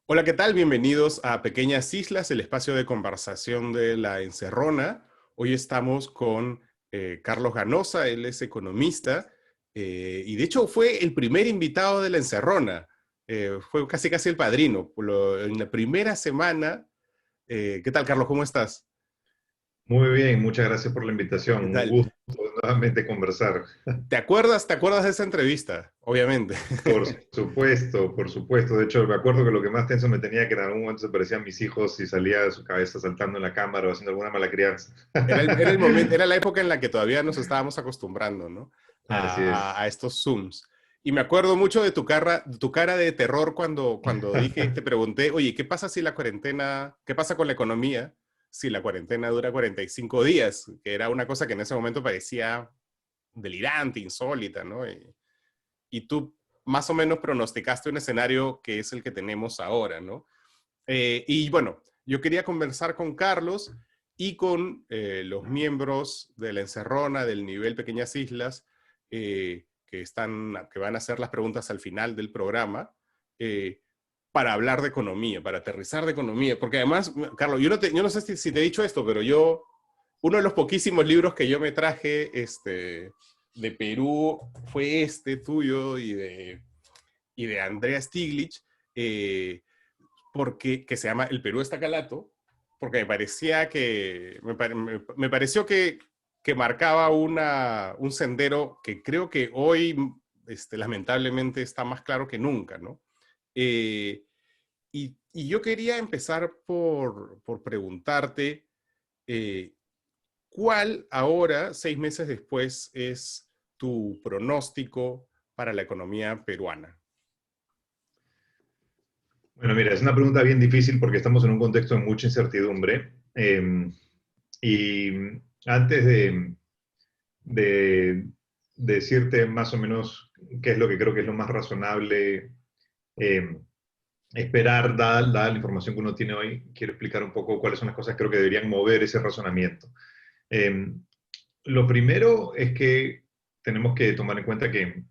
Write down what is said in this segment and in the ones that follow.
Hola, ¿qué tal? Bienvenidos a Pequeñas Islas, el espacio de conversación de La Encerrona. Hoy estamos con Carlos Ganosa, él es economista y de hecho fue el primer invitado de La Encerrona. Fue casi casi el padrino. En la primera semana, ¿qué tal, Carlos? ¿Cómo estás? Muy bien, muchas gracias por la invitación. ¿Qué Un tal? gusto nuevamente conversar. Te acuerdas de esa entrevista? Obviamente. Por supuesto, por supuesto. De hecho, me acuerdo que lo que más tenso me tenía que en algún momento se parecían mis hijos y salía de su cabeza saltando en la cámara o haciendo alguna mala crianza. Era el momento, era la época en la que todavía nos estábamos acostumbrando, ¿no? Así es. A estos Zooms. Y me acuerdo mucho de tu cara de terror cuando dije, te pregunté, oye, ¿qué pasa si la cuarentena, qué pasa con la economía si la cuarentena dura 45 días? Que era una cosa que en ese momento parecía delirante, insólita, ¿no? Y tú más o menos pronosticaste un escenario que es el que tenemos ahora, ¿no? Y bueno, yo quería conversar con Carlos y con los miembros de la Encerrona del nivel Pequeñas Islas que van a hacer las preguntas al final del programa eh, para hablar de economía, para aterrizar de economía. Porque además, Carlos, yo no sé si te he dicho esto, pero uno de los poquísimos libros que yo me traje de Perú fue este tuyo y de Andrea Stiglitz. Eh, que se llama El Perú está calato, porque me parecía me pareció que marcaba un sendero que creo que hoy, lamentablemente, está más claro que nunca, ¿no? Eh, y yo quería empezar por preguntarte, eh, ¿cuál ahora, 6 meses después, es tu pronóstico para la economía peruana? Bueno, mira, es una pregunta bien difícil porque estamos en un contexto de mucha incertidumbre. Y antes de decirte más o menos qué es lo que creo que es lo más razonable eh, esperar, dada la información que uno tiene hoy, quiero explicar un poco cuáles son las cosas que creo que deberían mover ese razonamiento. Eh, lo primero es que tenemos que tomar en cuenta que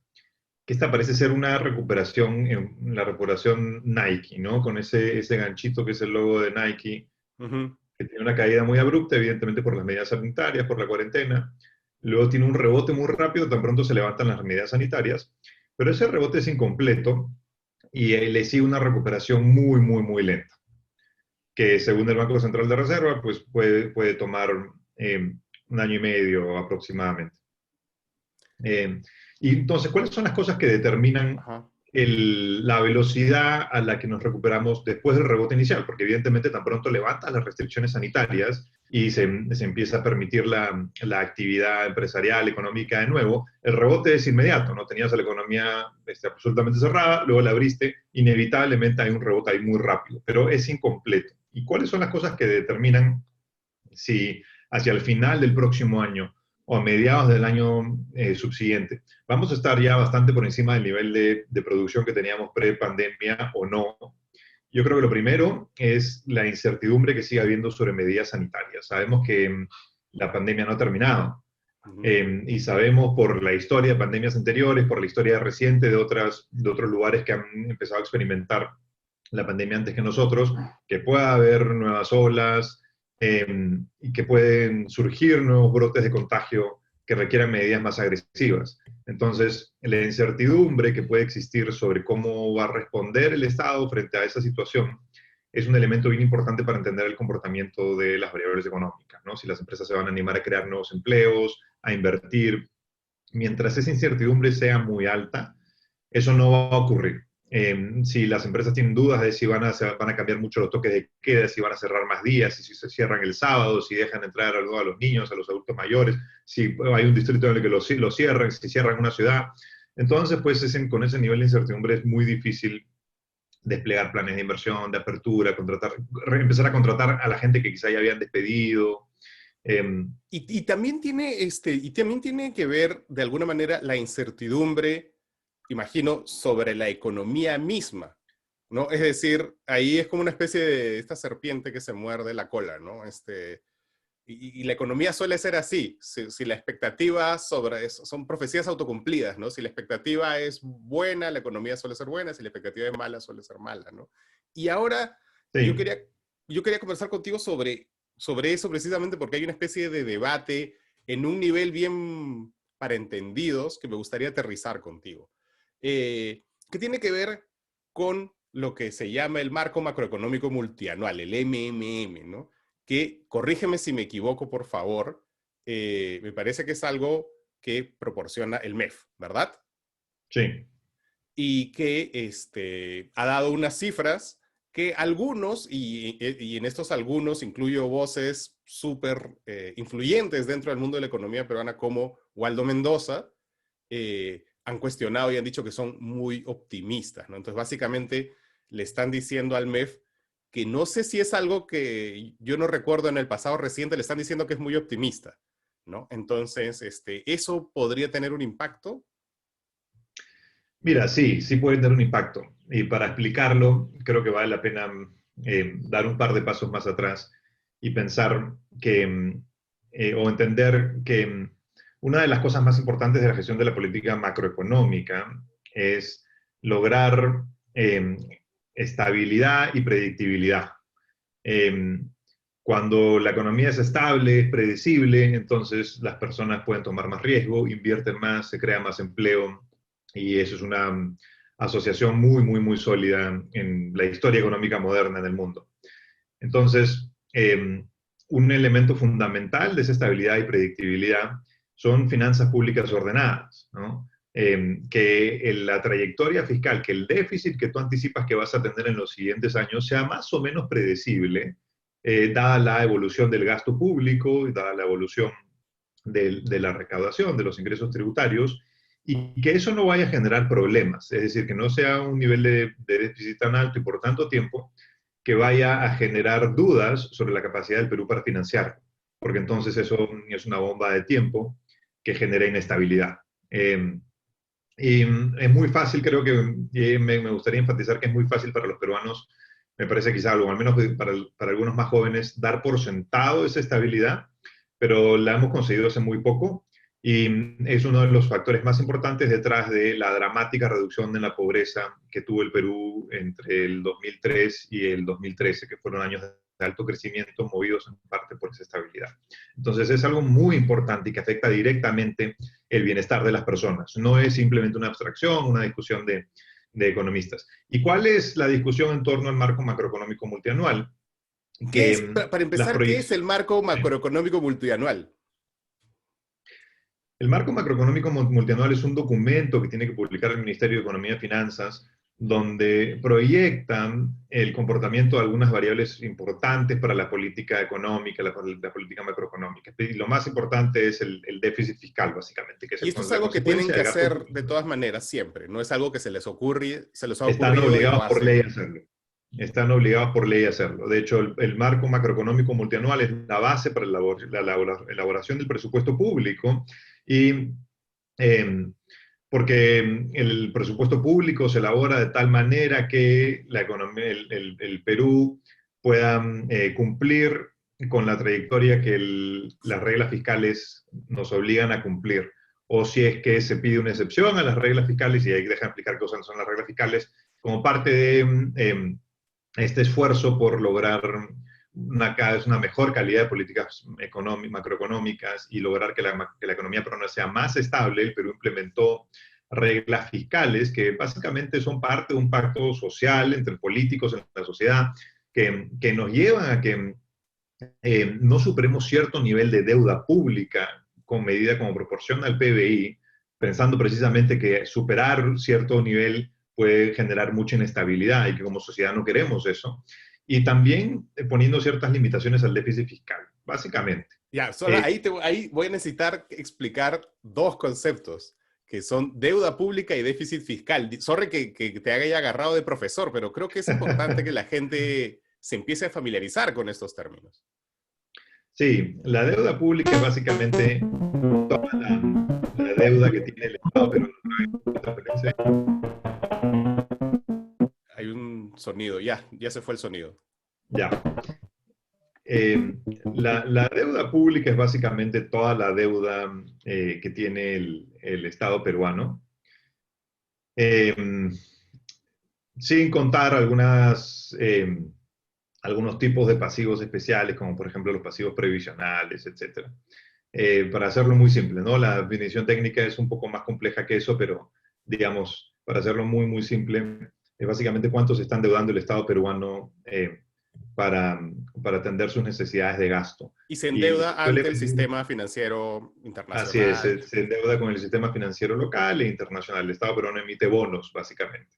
esta parece ser una recuperación, la recuperación Nike, ¿no? Con ese ganchito que es el logo de Nike, Ujú. que tiene una caída muy abrupta, evidentemente por las medidas sanitarias, por la cuarentena. Luego tiene un rebote muy rápido, tan pronto se levantan las medidas sanitarias, pero ese rebote es incompleto y le sigue una recuperación muy, muy, muy lenta, que según el Banco Central de Reserva, pues puede tomar un año y medio aproximadamente. Eh, y entonces, ¿cuáles son las cosas que determinan Ajá. la velocidad a la que nos recuperamos después del rebote inicial? Porque evidentemente tan pronto levantan las restricciones sanitarias y se empieza a permitir la actividad empresarial, económica de nuevo, el rebote es inmediato, ¿no? Tenías la economía absolutamente cerrada, luego la abriste, inevitablemente hay un rebote ahí muy rápido, pero es incompleto. ¿Y cuáles son las cosas que determinan si hacia el final del próximo año o a mediados del año subsiguiente vamos a estar ya bastante por encima del nivel de producción que teníamos pre-pandemia o no? Yo creo que lo primero es la incertidumbre que sigue habiendo sobre medidas sanitarias. Sabemos que la pandemia no ha terminado. Ujú. Y sabemos por la historia de pandemias anteriores, por la historia reciente de otros lugares que han empezado a experimentar la pandemia antes que nosotros, que pueda haber nuevas olas eh, y que pueden surgir nuevos brotes de contagio que requieran medidas más agresivas. Entonces, la incertidumbre que puede existir sobre cómo va a responder el Estado frente a esa situación es un elemento bien importante para entender el comportamiento de las variables económicas, ¿no? Si las empresas se van a animar a crear nuevos empleos, a invertir. Mientras esa incertidumbre sea muy alta, eso no va a ocurrir. Si las empresas tienen dudas de si van a cambiar mucho los toques de queda, si van a cerrar más días, si se cierran el sábado, si dejan entrar a los niños, a los adultos mayores, si hay un distrito en el que lo cierran, si cierran una ciudad. Entonces, pues con ese nivel de incertidumbre es muy difícil desplegar planes de inversión, de apertura, empezar a contratar a la gente que quizá ya habían despedido. Eh, Y también tiene que ver, de alguna manera, la incertidumbre, imagino, sobre la economía misma, ¿no? Es decir, ahí es como una especie de esta serpiente que se muerde la cola, ¿no? y la economía suele ser así. Si la expectativa sobre eso, son profecías autocumplidas, ¿no? Si la expectativa es buena, la economía suele ser buena, si la expectativa es mala, suele ser mala, ¿no? Y ahora yo Sí. quería, yo quería conversar contigo sobre eso precisamente porque hay una especie de debate en un nivel bien para entendidos que me gustaría aterrizar contigo. Que tiene que ver con lo que se llama el marco macroeconómico multianual, el MMM, ¿no? Que, corrígeme si me equivoco, por favor, me parece que es algo que proporciona el MEF, ¿verdad? Sí. Y que ha dado unas cifras que algunos, y en estos algunos incluyo voces súper influyentes dentro del mundo de la economía peruana como Waldo Mendoza, han cuestionado y han dicho que son muy optimistas, ¿no? Entonces, básicamente, le están diciendo al MEF que no sé si es algo que yo no recuerdo en el pasado reciente, le están diciendo que es muy optimista, ¿no? Entonces, ¿eso podría tener un impacto? Mira, sí, sí puede tener un impacto. Y para explicarlo, creo que vale la pena dar un par de pasos más atrás y pensar que, o entender que una de las cosas más importantes de la gestión de la política macroeconómica es lograr eh, estabilidad y predictibilidad. Eh, Cuando la economía es estable, es predecible, entonces las personas pueden tomar más riesgo, invierten más, se crea más empleo, y eso es una asociación muy, muy, muy sólida en la historia económica moderna en el mundo. Entonces, un elemento fundamental de esa estabilidad y predictibilidad son finanzas públicas ordenadas, ¿no? Que la trayectoria fiscal, que el déficit que tú anticipas que vas a tener en los siguientes años sea más o menos predecible, dada la evolución del gasto público y dada la evolución de la recaudación, de los ingresos tributarios, y que eso no vaya a generar problemas, es decir, que no sea un nivel de déficit tan alto y por tanto tiempo que vaya a generar dudas sobre la capacidad del Perú para financiar, porque entonces eso es una bomba de tiempo que genera inestabilidad. Y es muy fácil, creo que me gustaría enfatizar que es muy fácil para los peruanos, me parece quizá algo, al menos para algunos más jóvenes, dar por sentado esa estabilidad, pero la hemos conseguido hace muy poco y es uno de los factores más importantes detrás de la dramática reducción de la pobreza que tuvo el Perú entre el 2003 y el 2013, que fueron años de alto crecimiento movidos en parte por esa estabilidad. Entonces es algo muy importante y que afecta directamente el bienestar de las personas. No es simplemente una abstracción, una discusión de economistas. ¿Y cuál es la discusión en torno al marco macroeconómico multianual? ¿Qué Que es, para las empezar, qué es proyecciones... el marco macroeconómico multianual? El marco macroeconómico multianual es un documento que tiene que publicar el Ministerio de Economía y Finanzas, donde proyectan el comportamiento de algunas variables importantes para la política económica, la política macroeconómica. Y lo más importante es el déficit fiscal, básicamente, que es Y esto es la algo que tienen consecuencia que del gasto hacer de público. todas maneras siempre. No es algo que se les ha Están ocurrido y lo obligados por ley a hacen. hacerlo. Están obligados por ley a hacerlo. De hecho, el marco macroeconómico multianual es la base para la elaboración del presupuesto público y eh, porque el presupuesto público se elabora de tal manera que la economía, el Perú pueda cumplir con la trayectoria que las reglas fiscales nos obligan a cumplir. O si es que se pide una excepción a las reglas fiscales, y ahí deja explicar qué son las reglas fiscales, como parte de este esfuerzo por lograr cada vez una mejor calidad de políticas macroeconómicas y lograr que la economía peruana sea más estable, el Perú implementó reglas fiscales que básicamente son parte de un pacto social entre políticos en la sociedad que nos llevan a que no superemos cierto nivel de deuda pública con medida como proporción al PBI, pensando precisamente que superar cierto nivel puede generar mucha inestabilidad y que como sociedad no queremos eso. Y también poniendo ciertas limitaciones al déficit fiscal, básicamente. Ya, solo Eh, ahí voy a necesitar explicar dos conceptos, que son deuda pública y déficit fiscal. Sorry que te haya agarrado de profesor, pero creo que es importante que la gente se empiece a familiarizar con estos términos. sí, la deuda pública es básicamente toda la deuda que tiene el Estado, pero Hay un sonido, ya se fue el sonido. ya. La deuda pública es básicamente toda la deuda que tiene el Estado peruano, eh, sin contar algunos tipos de pasivos especiales, como por ejemplo los pasivos previsionales, etcétera. Para hacerlo muy simple, ¿no? La definición técnica es un poco más compleja que eso, pero digamos, para hacerlo muy, muy simple, es básicamente cuánto se está endeudando el Estado peruano para, para atender sus necesidades de gasto. Y se Y se endeuda suele ante el medir, sistema financiero así es, internacional. se endeuda con el sistema financiero local e internacional. El Estado peruano emite bonos, básicamente.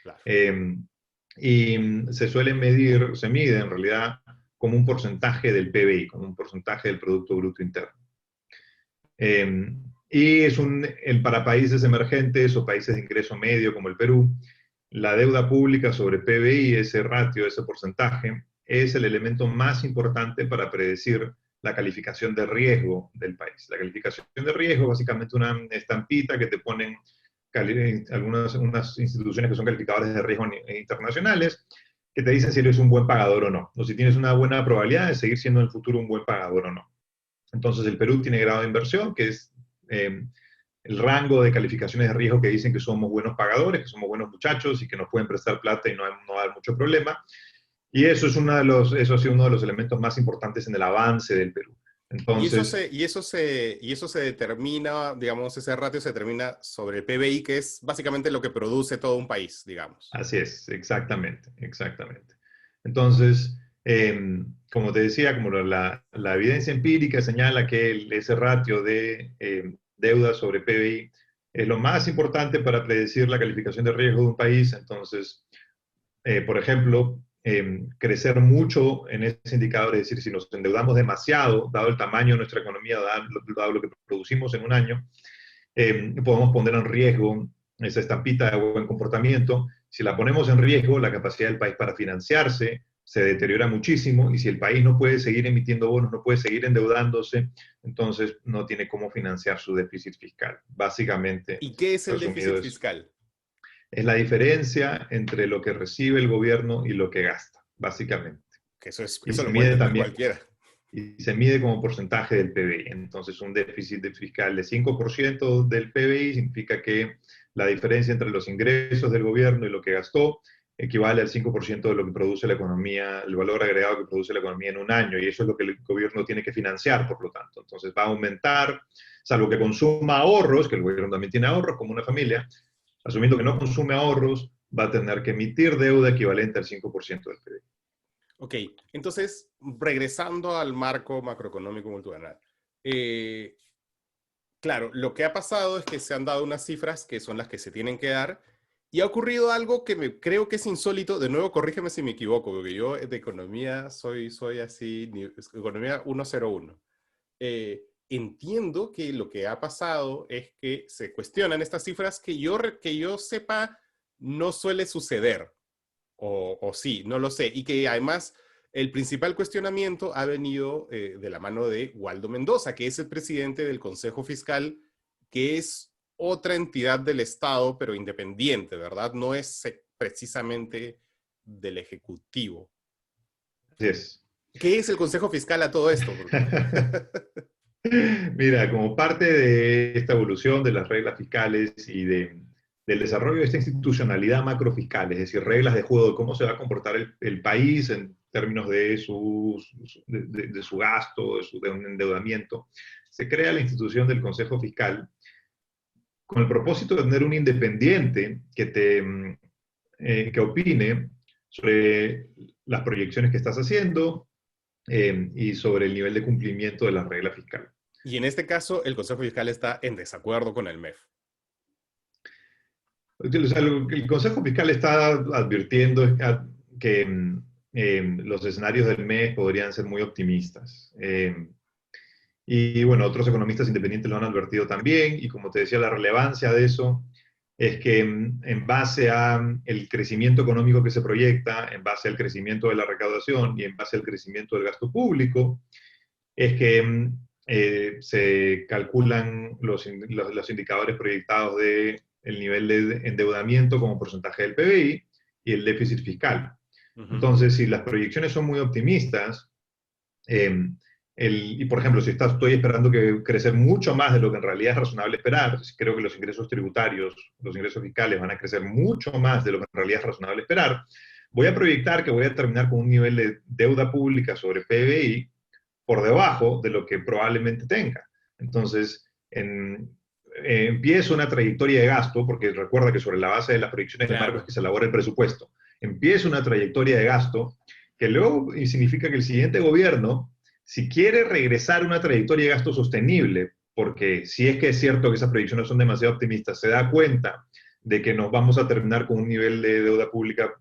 Claro. Eh, y se mide en realidad como un porcentaje del PBI, como un porcentaje del Producto Bruto Interno. Eh, y para países emergentes o países de ingreso medio como el Perú, la deuda pública sobre PBI, ese ratio, ese porcentaje, es el elemento más importante para predecir la calificación de riesgo del país. La calificación de riesgo es básicamente una estampita que te ponen unas instituciones que son calificadores de riesgo internacionales, que te dicen si eres un buen pagador o no, o si tienes una buena probabilidad de seguir siendo en el futuro un buen pagador o no. Entonces, el Perú tiene grado de inversión, que es el rango de calificaciones de riesgo que dicen que somos buenos pagadores, que somos buenos muchachos y que nos pueden prestar plata y no va a haber mucho problema. Y eso ha sido uno de los elementos más importantes en el avance del Perú. Entonces, Y eso se determina, digamos, ese ratio se determina sobre el PBI, que es básicamente lo que produce todo un país, digamos. así es, exactamente, exactamente. Entonces, como te decía, como la evidencia empírica señala que ese ratio de deuda sobre PBI es lo más importante para predecir la calificación de riesgo de un país. Entonces, por ejemplo, crecer mucho en ese indicador, es decir, si nos endeudamos demasiado, dado el tamaño de nuestra economía, dado lo que producimos en un año, podemos poner en riesgo esa estampita de buen comportamiento. Si la ponemos en riesgo, la capacidad del país para financiarse se deteriora muchísimo y si el país no puede seguir emitiendo bonos, no puede seguir endeudándose, entonces no tiene cómo financiar su déficit fiscal. Básicamente, ¿Y qué es el resumido, déficit fiscal? es la diferencia entre lo que recibe el gobierno y lo que gasta, básicamente. Que Y eso se lo puede mide entender también cualquiera. y se mide como porcentaje del PBI. Entonces, un déficit fiscal de 5% del PBI significa que la diferencia entre los ingresos del gobierno y lo que gastó equivale al 5% de lo que produce la economía, el valor agregado que produce la economía en un año, y eso es lo que el gobierno tiene que financiar, por lo tanto. Entonces, va a aumentar, salvo que consuma ahorros, que el gobierno también tiene ahorros como una familia, asumiendo que no consume ahorros, va a tener que emitir deuda equivalente al 5% del PBI. Ok, entonces, regresando al marco macroeconómico multianual. Eh, claro, lo que ha pasado es que se han dado unas cifras que son las que se tienen que dar y ha ocurrido algo que creo que es insólito. De nuevo, corrígeme si me equivoco, porque yo de economía soy así, economía 101. Entiendo que lo que ha pasado es que se cuestionan estas cifras que yo sepa no suele suceder, o sí, no lo sé, y que además el principal cuestionamiento ha venido de la mano de Waldo Mendoza, que es el presidente del Consejo Fiscal, que es otra entidad del Estado, pero independiente, ¿verdad? No es precisamente del Ejecutivo. Así es. ¿Qué es el Consejo Fiscal a todo esto? Mira, como parte de esta evolución de las reglas fiscales y del desarrollo de esta institucionalidad macrofiscal, es decir, reglas de juego de cómo se va a comportar el país en términos de su gasto, de un endeudamiento, se crea la institución del Consejo Fiscal con el propósito de tener un independiente que opine sobre las proyecciones que estás haciendo y sobre el nivel de cumplimiento de la regla fiscal. Y en este caso, el Consejo Fiscal está en desacuerdo con el MEF. O sea, lo que el Consejo Fiscal está advirtiendo es que los escenarios del mes podrían ser muy optimistas. Y bueno, otros economistas independientes lo han advertido también, y como te decía, la relevancia de eso es que en base al crecimiento económico que se proyecta, en base al crecimiento de la recaudación y en base al crecimiento del gasto público, es que se calculan los indicadores proyectados de el nivel de endeudamiento como porcentaje del PBI y el déficit fiscal. Uh -huh. Entonces, si las proyecciones son muy optimistas, Y por ejemplo, si estoy esperando que crecer mucho más de lo que en realidad es razonable esperar, si creo que los ingresos tributarios, los ingresos fiscales van a crecer mucho más de lo que en realidad es razonable esperar, voy a proyectar que voy a terminar con un nivel de deuda pública sobre PBI por debajo de lo que probablemente tenga. Entonces, empiezo una trayectoria de gasto, porque recuerda que sobre la base de las proyecciones de marco es Claro. que se elabora el presupuesto. Empiezo una trayectoria de gasto que luego significa que el siguiente gobierno, si quiere regresar a una trayectoria de gasto sostenible, porque si es que es cierto que esas proyecciones son demasiado optimistas, se da cuenta de que nos vamos a terminar con un nivel de deuda pública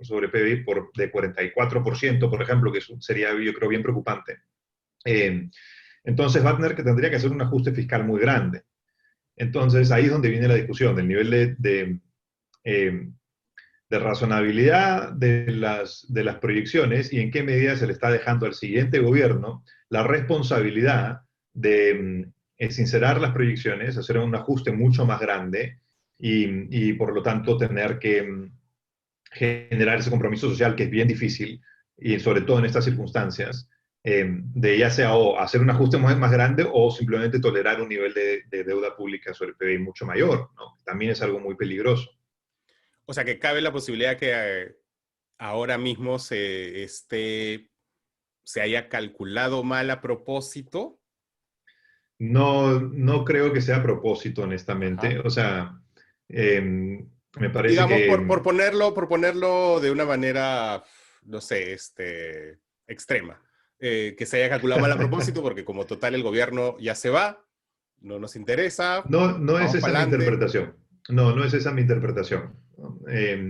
sobre PBI de 44%, por ejemplo, que sería, yo creo, bien preocupante. Eh, entonces tendría que hacer un ajuste fiscal muy grande. Entonces ahí es donde viene la discusión, del nivel eh, de razonabilidad de las proyecciones y en qué medida se le está dejando al siguiente gobierno la responsabilidad de sincerar las proyecciones, hacer un ajuste mucho más grande y por lo tanto tener que generar ese compromiso social que es bien difícil y sobre todo en estas circunstancias, de ya sea o hacer un ajuste más grande o simplemente tolerar un nivel de deuda pública sobre el PIB mucho mayor, ¿no? También es algo muy peligroso. O sea, que cabe la posibilidad que ahora mismo se haya calculado mal a propósito. No, no creo que sea a propósito, honestamente. Ajá. O sea, me parece Digamos, que por ponerlo de una manera, no sé, extrema. Que se haya calculado mal a propósito, porque como total el gobierno ya se va, no nos interesa, no es vamos esa para mi adelante. interpretación. No, no es esa mi interpretación.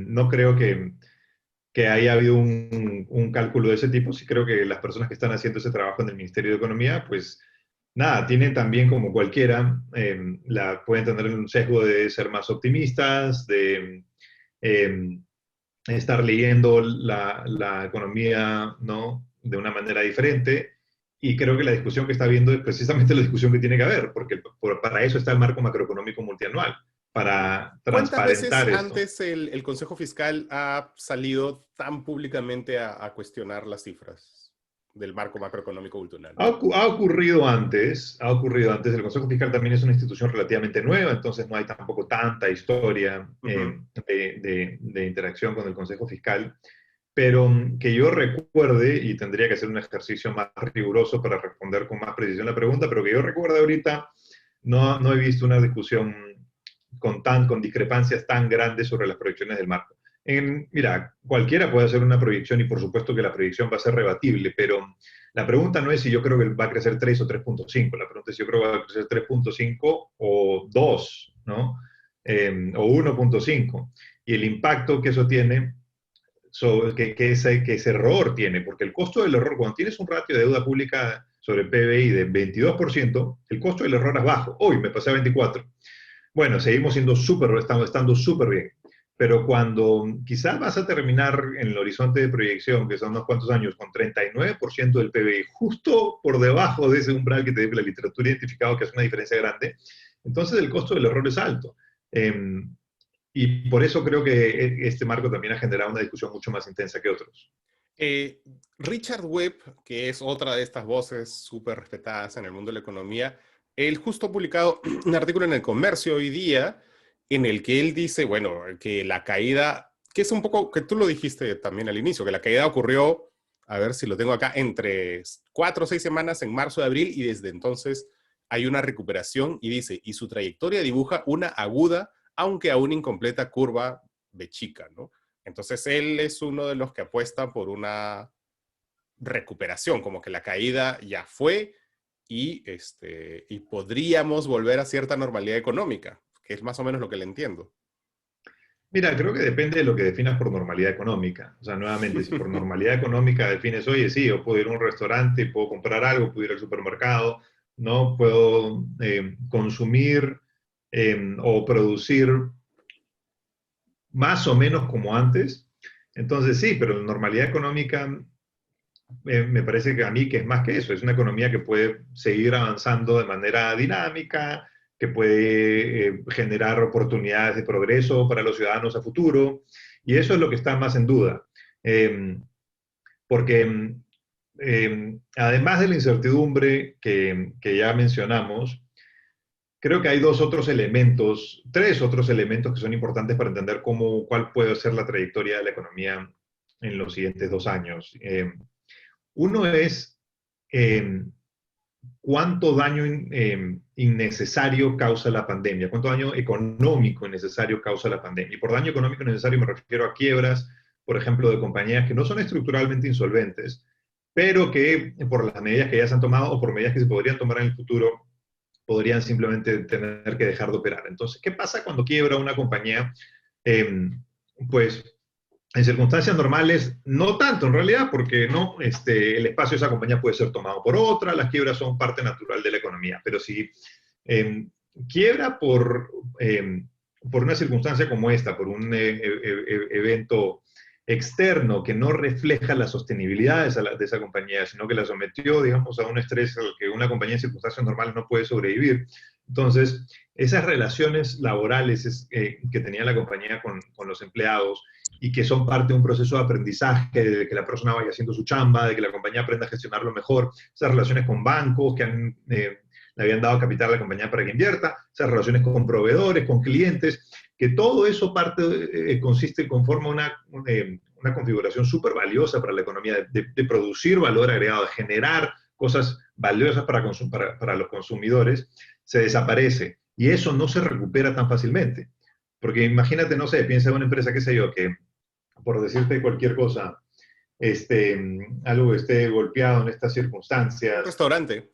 No creo que haya habido un cálculo de ese tipo. Sí creo que las personas que están haciendo ese trabajo en el Ministerio de Economía, pues nada, tienen también como cualquiera, pueden tener un sesgo de ser más optimistas, de eh, estar leyendo la economía, ¿no? De una manera diferente. Y creo que la discusión que está habiendo es precisamente la discusión que tiene que haber, porque para eso está el marco macroeconómico multianual, para ¿Cuántas veces transparentar esto. antes el Consejo Fiscal ha salido tan públicamente a cuestionar las cifras del marco macroeconómico multianual? Ha ocurrido antes, el Consejo Fiscal también es una institución relativamente nueva, entonces no hay tampoco tanta historia Ujú. de interacción con el Consejo Fiscal, pero que yo recuerde, y tendría que hacer un ejercicio más riguroso para responder con más precisión la pregunta, pero que yo recuerde ahorita, no he visto una discusión con discrepancias tan grandes sobre las proyecciones del marco. Mira, cualquiera puede hacer una proyección y por supuesto que la proyección va a ser rebatible, pero la pregunta no es si yo creo que va a crecer 3 o 3.5, la pregunta es si yo creo que va a crecer 3.5 o 2, ¿no? O 1.5. Y el impacto que eso tiene, que ese error tiene, porque el costo del error, cuando tienes un ratio de deuda pública sobre el PBI de 22%, el costo del error es bajo. Hoy me pasé a 24. Bueno, seguimos estando súper bien. Pero cuando quizás vas a terminar en el horizonte de proyección, que son unos cuantos años, con 39% del PBI, justo por debajo de ese umbral que te dio la literatura identificado que es una diferencia grande, entonces el costo del error es alto. Eh, y por eso creo que este marco también ha generado una discusión mucho más intensa que otros. Eh, Richard Webb, que es otra de estas voces súper respetadas en el mundo de la economía, él justo ha publicado un artículo en El Comercio hoy día en el que él dice, bueno, que la caída, que es un poco, que tú lo dijiste también al inicio, que la caída ocurrió, a ver si lo tengo acá, entre 4 o 6 semanas en marzo de abril y desde entonces hay una recuperación y dice, y su trayectoria dibuja una aguda, aunque aún incompleta curva de chica, ¿no? Entonces él es uno de los que apuesta por una recuperación, como que la caída ya fue y podríamos volver a cierta normalidad económica, que es más o menos lo que le entiendo. Mira, creo que depende de lo que definas por normalidad económica. O sea, nuevamente, si por normalidad económica defines, oye, sí, yo puedo ir a un restaurante, puedo comprar algo, puedo ir al supermercado, ¿no? Puedo consumir o producir más o menos como antes. Entonces, sí, pero la normalidad económica me parece que a mí que es más que eso, es una economía que puede seguir avanzando de manera dinámica, que puede generar oportunidades de progreso para los ciudadanos a futuro, y eso es lo que está más en duda. Eh, porque además de la incertidumbre que ya mencionamos, creo que hay tres otros elementos que son importantes para entender cuál puede ser la trayectoria de la economía en los siguientes 2 años. Uno es eh, cuánto daño innecesario causa la pandemia, cuánto daño económico innecesario causa la pandemia. Y por daño económico innecesario me refiero a quiebras, por ejemplo, de compañías que no son estructuralmente insolventes, pero que por las medidas que ya se han tomado o por medidas que se podrían tomar en el futuro, podrían simplemente tener que dejar de operar. Entonces, ¿qué pasa cuando quiebra una compañía? Eh, pues en circunstancias normales, no tanto en realidad, porque no, el espacio de esa compañía puede ser tomado por otra, las quiebras son parte natural de la economía, pero si eh, quiebra por una circunstancia como esta, por un evento externo que no refleja la sostenibilidad de esa compañía, sino que la sometió, digamos, a un estrés al que una compañía en circunstancias normales no puede sobrevivir. Entonces, esas relaciones laborales que tenía la compañía con los empleados y que son parte de un proceso de aprendizaje, de que la persona vaya haciendo su chamba, de que la compañía aprenda a gestionarlo mejor, esas relaciones con bancos que le habían dado capital a la compañía para que invierta, esas relaciones con proveedores, con clientes, que todo eso consiste, conforma una configuración súper valiosa para la economía, de producir valor agregado, de generar cosas valiosas para los consumidores, se desaparece. Y eso no se recupera tan fácilmente. Porque imagínate, no sé, piensa en una empresa, qué sé yo, que por decirte cualquier cosa, algo que esté golpeado en estas Un circunstancias. restaurante.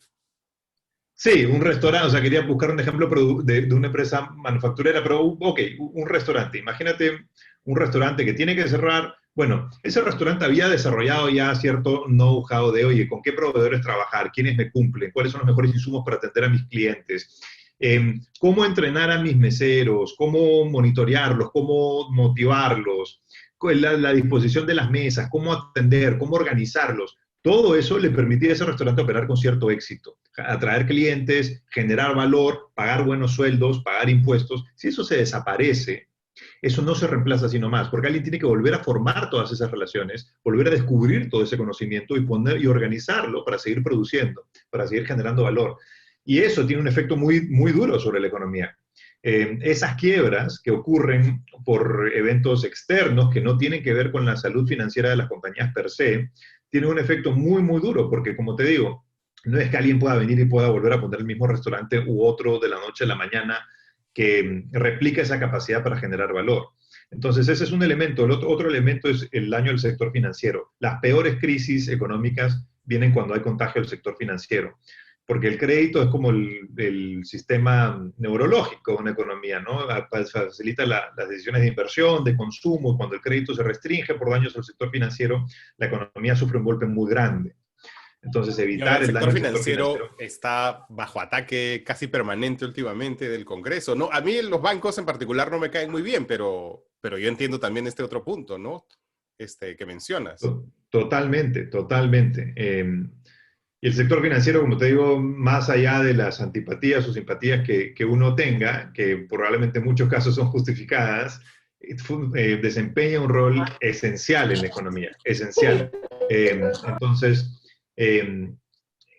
Sí, un restaurante, o sea, quería buscar un ejemplo de una empresa manufacturera, pero ok, un restaurante. Imagínate un restaurante que tiene que cerrar. Bueno, ese restaurante había desarrollado ya cierto know-how de, oye, ¿con qué proveedores trabajar? ¿Quiénes me cumplen? ¿Cuáles son los mejores insumos para atender a mis clientes? ¿Cómo entrenar a mis meseros? ¿Cómo monitorearlos? ¿Cómo motivarlos? La disposición de las mesas, cómo atender, cómo organizarlos. Todo eso le permitía a ese restaurante operar con cierto éxito, atraer clientes, generar valor, pagar buenos sueldos, pagar impuestos. Si eso se desaparece, eso no se reemplaza sino más, porque alguien tiene que volver a formar todas esas relaciones, volver a descubrir todo ese conocimiento y organizarlo para seguir produciendo, para seguir generando valor. Y eso tiene un efecto muy, muy duro sobre la economía. Esas quiebras que ocurren por eventos externos que no tienen que ver con la salud financiera de las compañías per se, tienen un efecto muy, muy duro, porque como te digo, no es que alguien pueda venir y pueda volver a poner el mismo restaurante u otro de la noche a la mañana que replica esa capacidad para generar valor. Entonces, ese es un elemento. El otro elemento es el daño al sector financiero. Las peores crisis económicas vienen cuando hay contagio del sector financiero, porque el crédito es como el sistema neurológico de una economía, ¿no? Facilita las decisiones de inversión, de consumo. Cuando el crédito se restringe por daños al sector financiero, la economía sufre un golpe muy grande. Entonces, Y ahora evitar el el daño sector al sector financiero. financiero está bajo ataque casi permanente últimamente del Congreso, ¿no? A mí los bancos en particular no me caen muy bien, pero yo entiendo también este otro punto, ¿no? Que mencionas. Totalmente, totalmente. Y el sector financiero, como te digo, más allá de las antipatías o simpatías que uno tenga, que probablemente en muchos casos son justificadas, desempeña un rol esencial en la economía, esencial. Entonces, eh,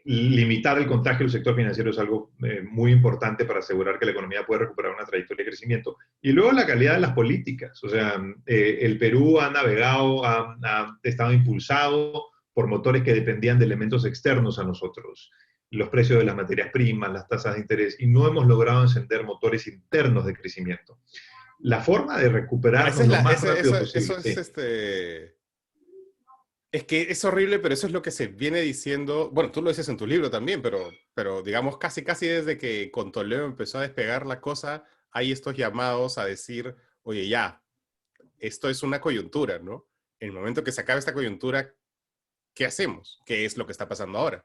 limitar el contagio del sector financiero es algo muy importante para asegurar que la economía pueda recuperar una trayectoria de crecimiento. Y luego la calidad de las políticas. O sea, el Perú ha navegado, ha estado impulsado por motores que dependían de elementos externos a nosotros, los precios de las materias primas, las tasas de interés, y no hemos logrado encender motores internos de crecimiento. La forma de Esa recuperarnos es lo más rápido posible. eso es Sí. Es que es horrible, pero eso es lo que se viene diciendo. Bueno, tú lo dices en tu libro también, pero digamos casi desde que con Toledo empezó a despegar la cosa, hay estos llamados a decir, oye, ya, esto es una coyuntura, ¿no? En el momento que se acabe esta coyuntura, ¿qué hacemos? ¿Qué es lo que está pasando ahora?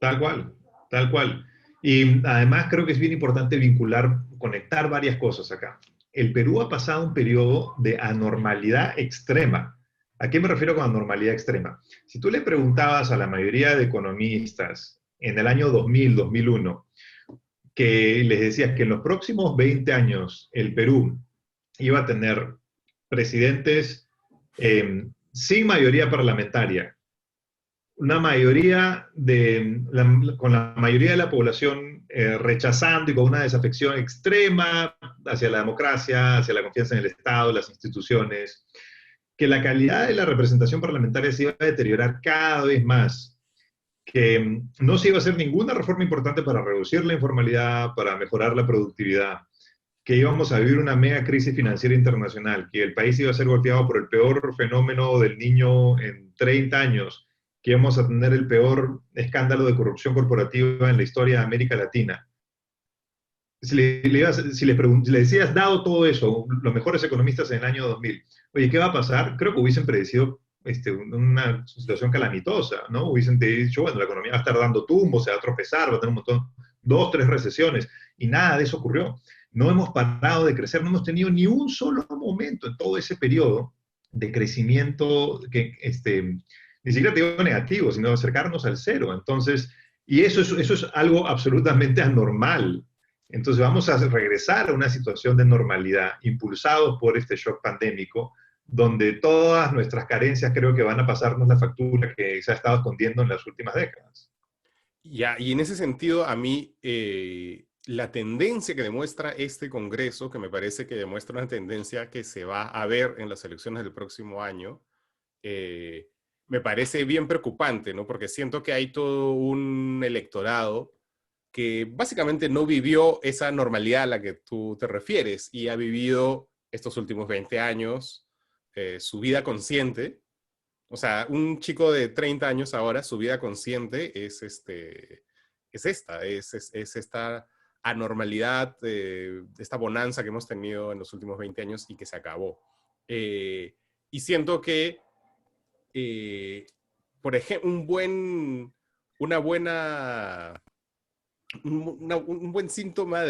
Tal cual, tal cual. Y además creo que es bien importante vincular, conectar varias cosas acá. El Perú ha pasado un periodo de anormalidad extrema. ¿A qué me refiero con anormalidad extrema? Si tú le preguntabas a la mayoría de economistas en el año 2000, 2001, que les decías que en los próximos 20 años el Perú iba a tener presidentes sin mayoría parlamentaria, una mayoría con la mayoría de la población rechazando y con una desafección extrema hacia la democracia, hacia la confianza en el Estado, las instituciones, que la calidad de la representación parlamentaria se iba a deteriorar cada vez más, que no se iba a hacer ninguna reforma importante para reducir la informalidad, para mejorar la productividad, que íbamos a vivir una mega crisis financiera internacional, que el país iba a ser golpeado por el peor fenómeno del niño en 30 años, que íbamos a tener el peor escándalo de corrupción corporativa en la historia de América Latina. Si le decías, dado todo eso, los mejores economistas en el año 2000, oye, ¿qué va a pasar? Creo que hubiesen predecido una situación calamitosa, ¿no? Hubiesen dicho, bueno, la economía va a estar dando tumbos, se va a tropezar, va a tener un montón, dos, tres recesiones, y nada de eso ocurrió. No hemos parado de crecer, no hemos tenido ni un solo momento en todo ese periodo de crecimiento que, ni siquiera te digo negativo, sino acercarnos al cero. Entonces, y eso es algo absolutamente anormal. Entonces vamos a regresar a una situación de normalidad, impulsados por este shock pandémico, donde todas nuestras carencias creo que van a pasarnos la factura que se ha estado escondiendo en las últimas décadas. Ya, y en ese sentido, a mí, la tendencia que demuestra este Congreso, que me parece que demuestra una tendencia que se va a ver en las elecciones del próximo año, eh, me parece bien preocupante, ¿no? Porque siento que hay todo un electorado que básicamente no vivió esa normalidad a la que tú te refieres y ha vivido estos últimos 20 años su vida consciente. O sea, un chico de 30 años ahora, su vida consciente es esta anormalidad, esta bonanza que hemos tenido en los últimos 20 años y que se acabó. Y siento que, eh, por ejemplo, una buena un buen síntoma,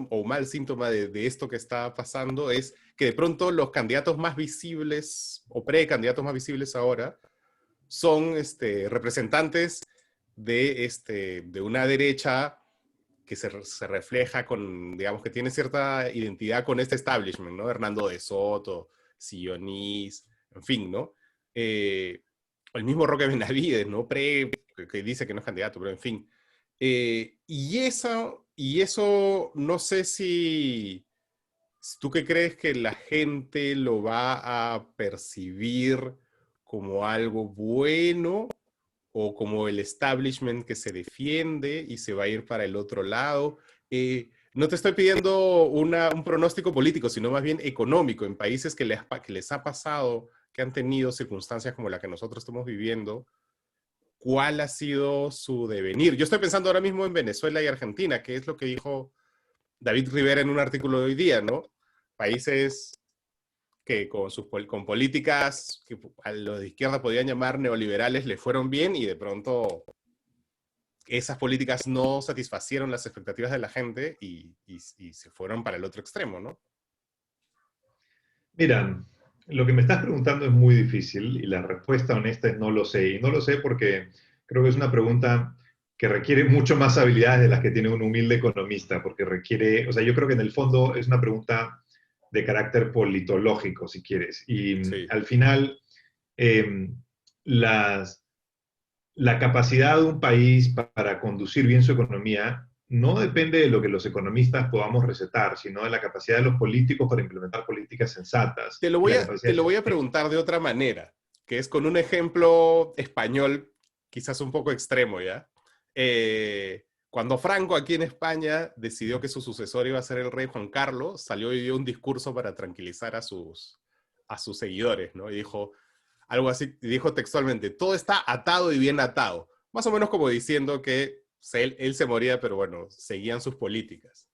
o mal síntoma de esto que está pasando es que de pronto los candidatos más visibles o precandidatos más visibles ahora son representantes de una derecha que se refleja con, digamos, que tiene cierta identidad con este establishment, ¿no? Hernando de Soto, Sionis, en fin, ¿no? El mismo Roque Benavides, ¿no? Que dice que no es candidato, pero en fin. Y eso no sé si tú qué crees que la gente lo va a percibir como algo bueno o como el establishment que se defiende y se va a ir para el otro lado. No te estoy pidiendo un pronóstico político, sino más bien económico. En países que les ha pasado, que han tenido circunstancias como la que nosotros estamos viviendo, ¿cuál ha sido su devenir? Yo estoy pensando ahora mismo en Venezuela y Argentina, que es lo que dijo David Rivera en un artículo de hoy día, ¿no? Países que con políticas que a los de izquierda podían llamar neoliberales le fueron bien y de pronto esas políticas no satisfacieron las expectativas de la gente y se fueron para el otro extremo, ¿no? Mira, lo que me estás preguntando es muy difícil y la respuesta honesta es no lo sé. Y no lo sé porque creo que es una pregunta que requiere mucho más habilidades de las que tiene un humilde economista, porque requiere, o sea, yo creo que en el fondo es una pregunta de carácter politológico, si quieres. Y Sí. al final, eh, las, la capacidad de un país para conducir bien su economía no depende de lo que los economistas podamos recetar, sino de la capacidad de los políticos para implementar políticas sensatas Te lo y voy la a, te capacidad... lo voy a Sí. preguntar de otra manera, que es con un ejemplo español, quizás un poco extremo, ¿ya? Cuando Franco aquí en España decidió que su sucesor iba a ser el rey Juan Carlos, salió y dio un discurso para tranquilizar a sus seguidores, ¿no? Y dijo algo así, dijo textualmente, todo está atado y bien atado. Más o menos como diciendo que él se moría, pero bueno, seguían sus políticas.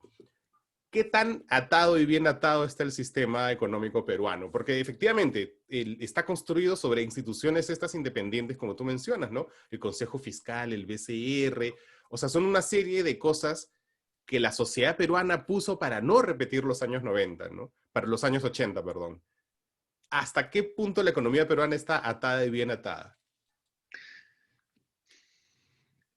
¿Qué tan atado y bien atado está el sistema económico peruano? Porque efectivamente está construido sobre instituciones estas independientes, como tú mencionas, ¿no? El Consejo Fiscal, el BCR, o sea, son una serie de cosas que la sociedad peruana puso para no repetir los años 90, ¿no? Para los años 80, perdón. ¿Hasta qué punto la economía peruana está atada y bien atada?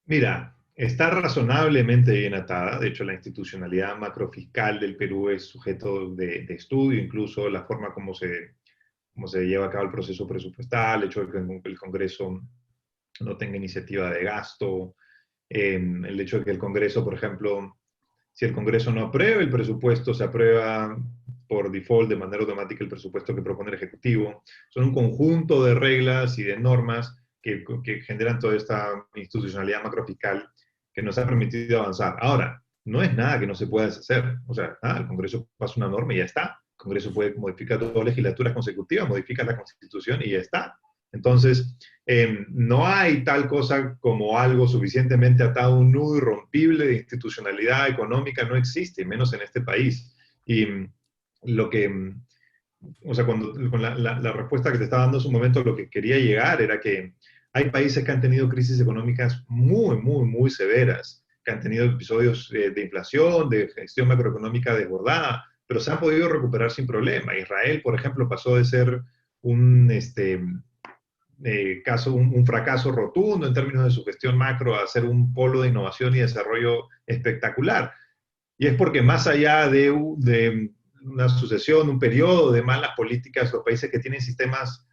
Mira, está razonablemente bien atada. De hecho, la institucionalidad macrofiscal del Perú es sujeto de estudio, incluso la forma como se lleva a cabo el proceso presupuestal, el hecho de que el Congreso no tenga iniciativa de gasto, el hecho de que el Congreso, por ejemplo, si el Congreso no aprueba el presupuesto, se aprueba por default de manera automática el presupuesto que propone el Ejecutivo. Son un conjunto de reglas y de normas que generan toda esta institucionalidad macrofiscal que nos ha permitido avanzar. Ahora, no es nada que no se pueda hacer. O sea, el Congreso pasa una norma y ya está. El Congreso puede modificar dos legislaturas consecutivas, modifica la Constitución y ya está. Entonces, no hay tal cosa como algo suficientemente atado a un nudo irrompible de institucionalidad económica, no existe, menos en este país. Y lo que, o sea, con la respuesta que te estaba dando hace un momento, lo que quería llegar era que hay países que han tenido crisis económicas muy, muy, muy severas, que han tenido episodios de inflación, de gestión macroeconómica desbordada, pero se han podido recuperar sin problema. Israel, por ejemplo, pasó de ser un, un fracaso rotundo en términos de su gestión macro a ser un polo de innovación y desarrollo espectacular. Y es porque más allá de una sucesión, un periodo de malas políticas, los países que tienen sistemas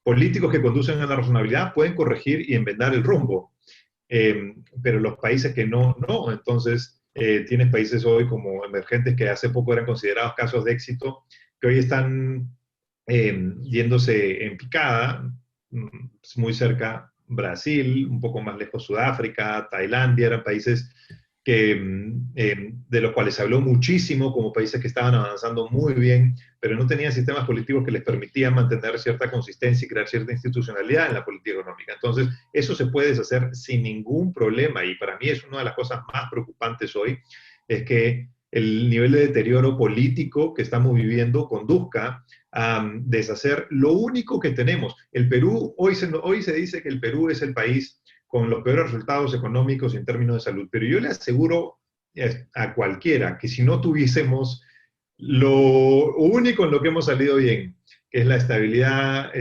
políticos que conducen a la razonabilidad pueden corregir y enmendar el rumbo. Pero los países que no, no. Entonces, tienes países hoy como emergentes que hace poco eran considerados casos de éxito, que hoy están yéndose en picada, muy cerca Brasil, un poco más lejos Sudáfrica, Tailandia, eran países de los cuales se habló muchísimo como países que estaban avanzando muy bien, pero no tenían sistemas políticos que les permitían mantener cierta consistencia y crear cierta institucionalidad en la política económica. Entonces, eso se puede deshacer sin ningún problema y para mí es una de las cosas más preocupantes hoy, es que el nivel de deterioro político que estamos viviendo conduzca a deshacer lo único que tenemos. El Perú, hoy se dice que el Perú es el país con los peores resultados económicos en términos de salud. Pero yo le aseguro a cualquiera que si no tuviésemos lo único en lo que hemos salido bien, que es la estabilidad,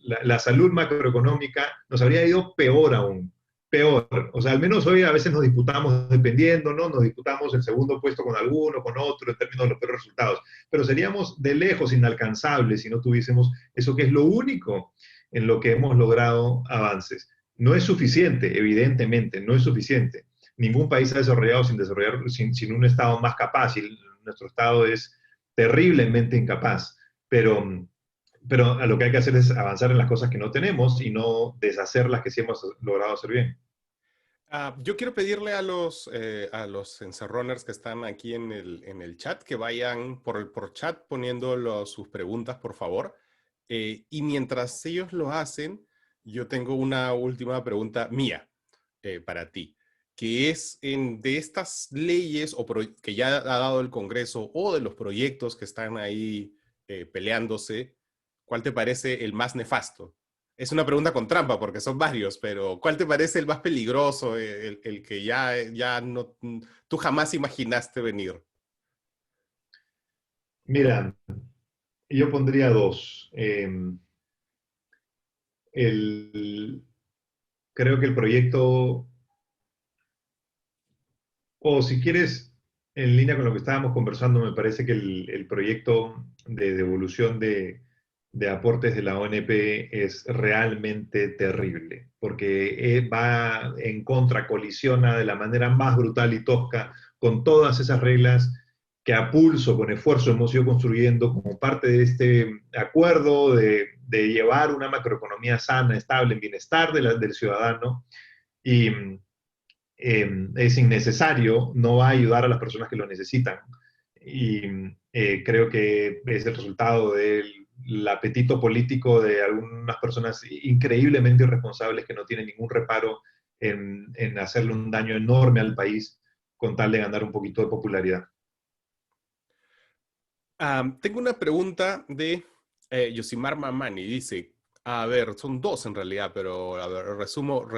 la salud macroeconómica, nos habría ido peor aún. Peor. O sea, al menos hoy a veces nos disputamos dependiendo, ¿no? Nos disputamos el segundo puesto con alguno, con otro, en términos de los peores resultados. Pero seríamos de lejos inalcanzables si no tuviésemos eso que es lo único en lo que hemos logrado avances. No es suficiente, evidentemente, no es suficiente. Ningún país ha desarrollado sin un Estado más capaz, y nuestro Estado es terriblemente incapaz, pero a lo que hay que hacer es avanzar en las cosas que no tenemos y no deshacer las que sí hemos logrado hacer bien. Yo quiero pedirle a los encerroners que están aquí en el chat que vayan por chat poniendo sus preguntas, por favor. Y mientras ellos lo hacen, yo tengo una última pregunta mía para ti, que es de estas leyes que ya ha dado el Congreso o de los proyectos que están ahí peleándose, ¿cuál te parece el más nefasto? Es una pregunta con trampa porque son varios, pero ¿cuál te parece el más peligroso, el que ya no, tú jamás imaginaste venir? Mira, yo pondría dos. El, creo que el proyecto, o si quieres, en línea con lo que estábamos conversando, me parece que el proyecto de devolución de aportes de la ONP es realmente terrible, porque va en contra, colisiona de la manera más brutal y tosca con todas esas reglas que a pulso, con esfuerzo, hemos ido construyendo como parte de este acuerdo de llevar una macroeconomía sana, estable, en bienestar del ciudadano. Y es innecesario, no va a ayudar a las personas que lo necesitan. Y creo que es el resultado del apetito político de algunas personas increíblemente irresponsables que no tienen ningún reparo en hacerle un daño enorme al país con tal de ganar un poquito de popularidad. Tengo una pregunta de Yosimar Mamani. Dice, a ver, son dos en realidad, pero a ver, resumo.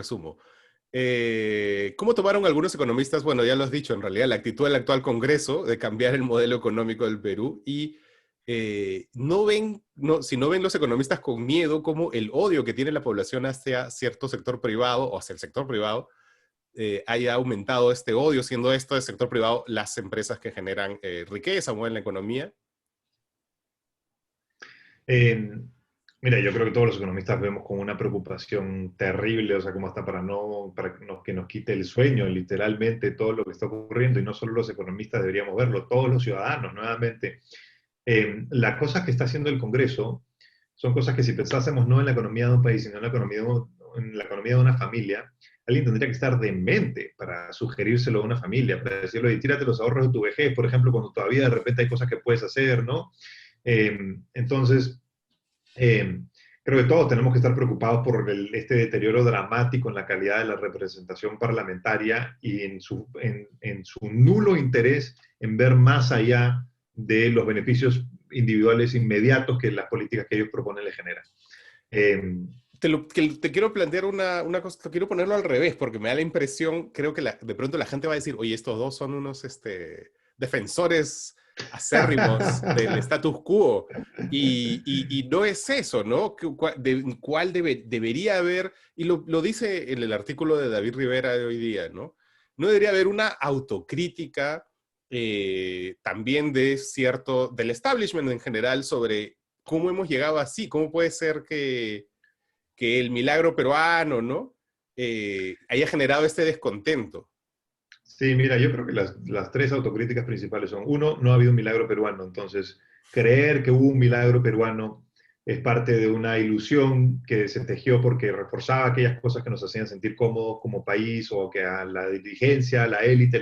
¿Cómo tomaron algunos economistas? Bueno, ya lo has dicho, en realidad, la actitud del actual Congreso de cambiar el modelo económico del Perú y si no ven los economistas con miedo como el odio que tiene la población hacia cierto sector privado o hacia el sector privado haya aumentado este odio, siendo esto del sector privado las empresas que generan riqueza, mueven la economía. Eh, Mira, yo creo que todos los economistas vemos con una preocupación terrible, o sea, como hasta que nos quite el sueño, literalmente, todo lo que está ocurriendo, y no solo los economistas deberíamos verlo, todos los ciudadanos, nuevamente. Las cosas que está haciendo el Congreso son cosas que si pensásemos no en la economía de un país, sino en la economía de una familia, alguien tendría que estar demente para sugerírselo a una familia, para decirle, oye, tírate los ahorros de tu vejez, por ejemplo, cuando todavía de repente hay cosas que puedes hacer, ¿no? Entonces, eh, creo que todos tenemos que estar preocupados por este deterioro dramático en la calidad de la representación parlamentaria y en su nulo interés en ver más allá de los beneficios individuales inmediatos que las políticas que ellos proponen le generan. Eh, Te quiero plantear una cosa, te quiero ponerlo al revés, porque me da la impresión, creo que de pronto la gente va a decir, oye, estos dos son unos defensores acérrimos del status quo. Y no es eso, ¿no? ¿Cuál debería haber? Y lo dice en el artículo de David Rivera de hoy día, ¿no? No debería haber una autocrítica también del establishment en general sobre cómo hemos llegado así, cómo puede ser que el milagro peruano, ¿no? Haya generado este descontento. sí, mira, yo creo que las tres autocríticas principales son, uno, no ha habido un milagro peruano, entonces creer que hubo un milagro peruano es parte de una ilusión que se tejió porque reforzaba aquellas cosas que nos hacían sentir cómodos como país o que a la dirigencia, a la élite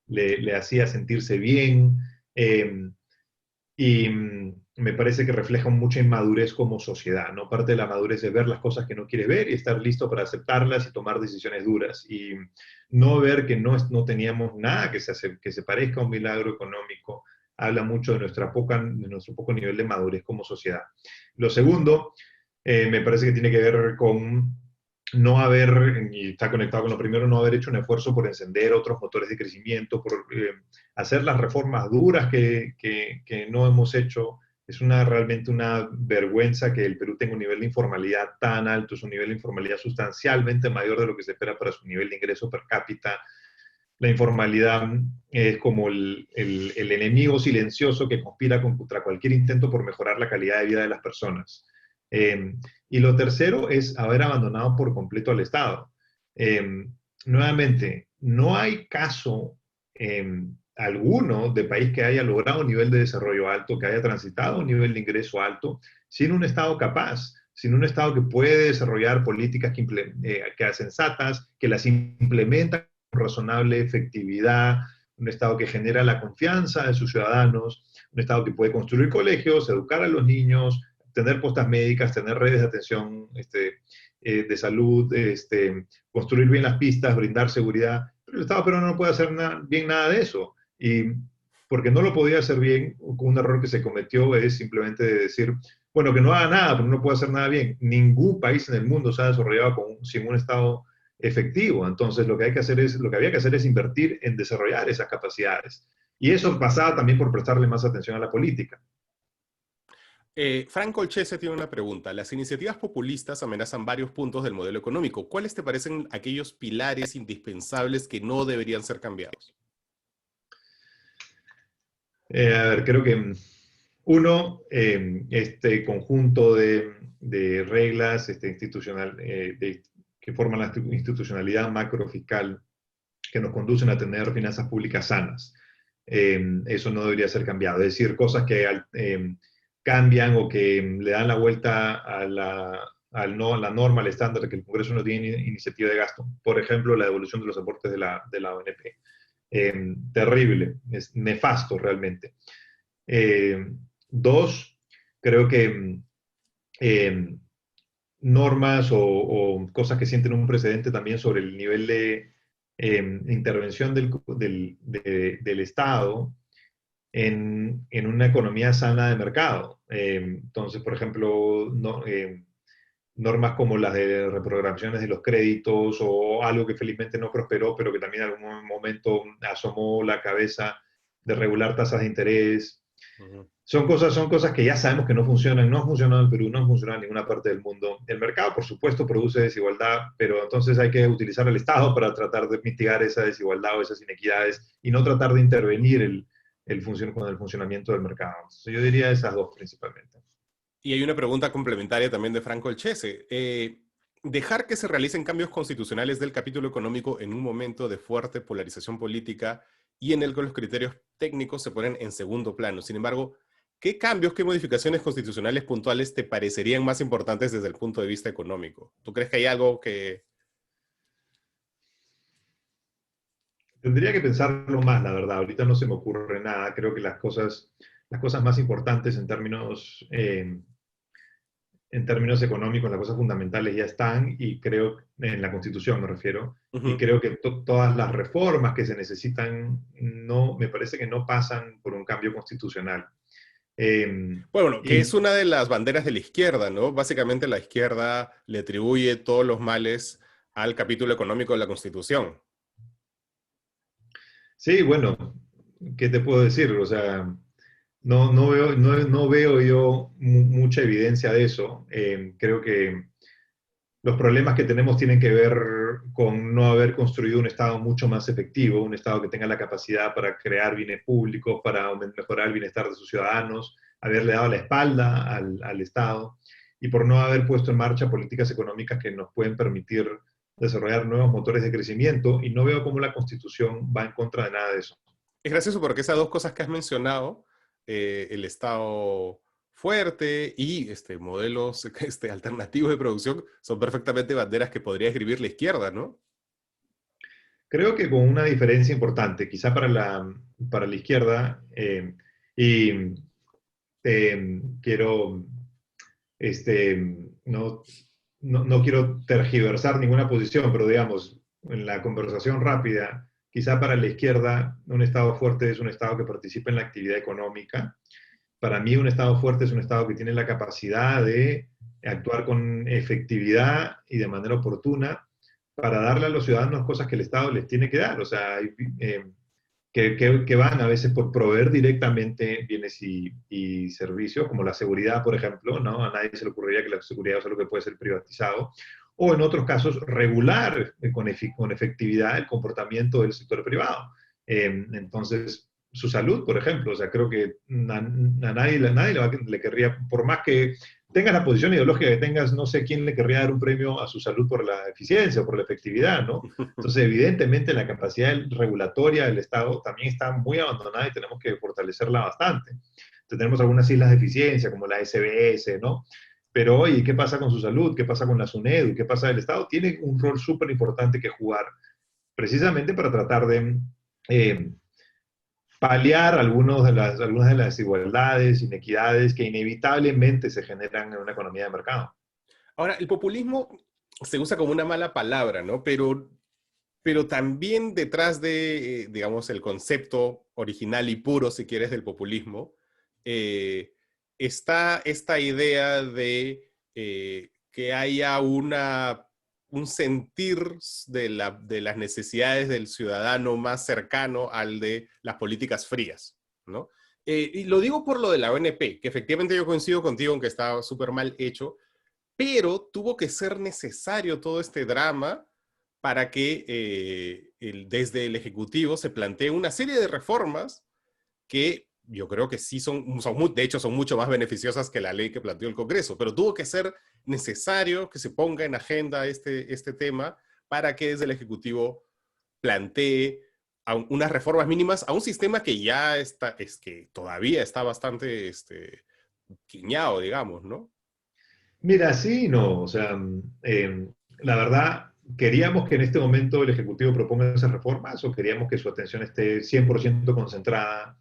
le hacía sentirse bien. Eh, y me parece que refleja mucha inmadurez como sociedad, ¿no? Parte de la madurez es ver las cosas que no quieres ver y estar listo para aceptarlas y tomar decisiones duras. Y no ver que no teníamos nada que se parezca a un milagro económico, habla mucho de de nuestro poco nivel de madurez como sociedad. Lo segundo, me parece que tiene que ver con no haber, y está conectado con lo primero, no haber hecho un esfuerzo por encender otros motores de crecimiento, por hacer las reformas duras que no hemos hecho. Es realmente una vergüenza que el Perú tenga un nivel de informalidad tan alto, es un nivel de informalidad sustancialmente mayor de lo que se espera para su nivel de ingreso per cápita. La informalidad es como el enemigo silencioso que conspira contra cualquier intento por mejorar la calidad de vida de las personas. Eh, y lo tercero es haber abandonado por completo al Estado. Eh, Nuevamente, no hay caso alguno de país que haya logrado un nivel de desarrollo alto, que haya transitado un nivel de ingreso alto, sin un Estado capaz, sin un Estado que puede desarrollar políticas que sensatas, que las implementa razonable efectividad, un Estado que genera la confianza de sus ciudadanos, un Estado que puede construir colegios, educar a los niños, tener postas médicas, tener redes de atención de salud, construir bien las pistas, brindar seguridad. Pero el Estado peruano no puede hacer bien nada de eso. Y porque no lo podía hacer bien, un error que se cometió es simplemente decir, bueno, que no haga nada, pero no puede hacer nada bien. Ningún país en el mundo se ha desarrollado sin un Estado efectivo. Entonces, lo que había que hacer es invertir en desarrollar esas capacidades. Y eso pasaba también por prestarle más atención a la política. Frank Colchese tiene una pregunta. Las iniciativas populistas amenazan varios puntos del modelo económico. ¿Cuáles te parecen aquellos pilares indispensables que no deberían ser cambiados? A ver, creo que uno, este conjunto de reglas que forman la institucionalidad macrofiscal que nos conducen a tener finanzas públicas sanas. Eso no debería ser cambiado. Es decir, cosas que cambian o que le dan la vuelta a la norma, al estándar, que el Congreso no tiene iniciativa de gasto. Por ejemplo, la devolución de los aportes de la ONP. Terrible, es nefasto realmente. Eh, Dos, creo que eh, normas o cosas que sienten un precedente también sobre el nivel de intervención del Estado en una economía sana de mercado. Entonces, por ejemplo, normas como las de reprogramaciones de los créditos o algo que felizmente no prosperó, pero que también en algún momento asomó la cabeza de regular tasas de interés. Ujú. Son cosas que ya sabemos que no funcionan, no han funcionado en Perú, no han funcionado en ninguna parte del mundo. El mercado, por supuesto, produce desigualdad, pero entonces hay que utilizar el Estado para tratar de mitigar esa desigualdad o esas inequidades y no tratar de intervenir con el funcionamiento del mercado. Entonces, yo diría esas dos principalmente. Y hay una pregunta complementaria también de Franco Elchese. Dejar que se realicen cambios constitucionales del capítulo económico en un momento de fuerte polarización política y en el que los criterios técnicos se ponen en segundo plano. Sin embargo, ¿qué cambios, qué modificaciones constitucionales puntuales te parecerían más importantes desde el punto de vista económico? ¿Tú crees que hay algo que... Tendría que pensarlo más, la verdad. Ahorita no se me ocurre nada. Creo que las cosas más importantes en términos económicos, las cosas fundamentales ya están, y creo, en la Constitución me refiero, y Ujú. creo que todas las reformas que se necesitan, no, me parece que no pasan por un cambio constitucional. Bueno, que es Y una de las banderas de la izquierda, ¿no? Básicamente la izquierda le atribuye todos los males al capítulo económico de la Constitución. sí, bueno, ¿qué te puedo decir? O sea, no veo yo mucha evidencia de eso. Creo que los problemas que tenemos tienen que ver con no haber construido un Estado mucho más efectivo, un Estado que tenga la capacidad para crear bienes públicos, para mejorar el bienestar de sus ciudadanos, haberle dado la espalda al Estado, y por no haber puesto en marcha políticas económicas que nos pueden permitir desarrollar nuevos motores de crecimiento, y no veo cómo la Constitución va en contra de nada de eso. Es gracioso porque esas dos cosas que has mencionado, el Estado fuerte y modelos alternativos de producción, son perfectamente banderas que podría escribir la izquierda, ¿no? Creo que con una diferencia importante, quizá para la izquierda, y quiero, este, no quiero tergiversar ninguna posición, pero digamos, en la conversación rápida, quizá para la izquierda un Estado fuerte es un Estado que participa en la actividad económica. Para mí un Estado fuerte es un Estado que tiene la capacidad de actuar con efectividad y de manera oportuna para darle a los ciudadanos cosas que el Estado les tiene que dar. O sea, eh, que van a veces por proveer directamente bienes y servicios, como la seguridad, por ejemplo, ¿no? A nadie se le ocurriría que la seguridad es algo que puede ser privatizado. O en otros casos, regular con efectividad el comportamiento del sector privado. Entonces, su salud, por ejemplo, o sea, creo que nadie le querría, por más que tengas la posición ideológica que tengas, no sé quién le querría dar un premio a su salud por la eficiencia o por la efectividad, ¿no? Entonces, evidentemente, la capacidad regulatoria del Estado también está muy abandonada y tenemos que fortalecerla bastante. Entonces, tenemos algunas islas de eficiencia, como la SBS, ¿no? Pero, oye, ¿qué pasa con su salud? ¿Qué pasa con la SUNEDU? ¿Qué pasa del Estado? Tiene un rol súper importante que jugar, precisamente para tratar de eh, paliar algunas de las desigualdades, inequidades que inevitablemente se generan en una economía de mercado. Ahora, el populismo se usa como una mala palabra, ¿no? Pero también detrás de, digamos, el concepto original y puro, si quieres, del populismo, eh, está esta idea de que haya un sentir de las necesidades del ciudadano más cercano al de las políticas frías, ¿no? Y lo digo por lo de la ONP, que efectivamente yo coincido contigo en que está súper mal hecho, pero tuvo que ser necesario todo este drama para que desde el Ejecutivo se plantee una serie de reformas que yo creo que sí de hecho son mucho más beneficiosas que la ley que planteó el Congreso, pero tuvo que ser necesario que se ponga en agenda este tema para que desde el Ejecutivo plantee unas reformas mínimas a un sistema que ya está, es que todavía está bastante quiñado, digamos, ¿no? Mira, sí, no, o sea, eh, la verdad, ¿queríamos que en este momento el Ejecutivo proponga esas reformas o queríamos que su atención esté 100% concentrada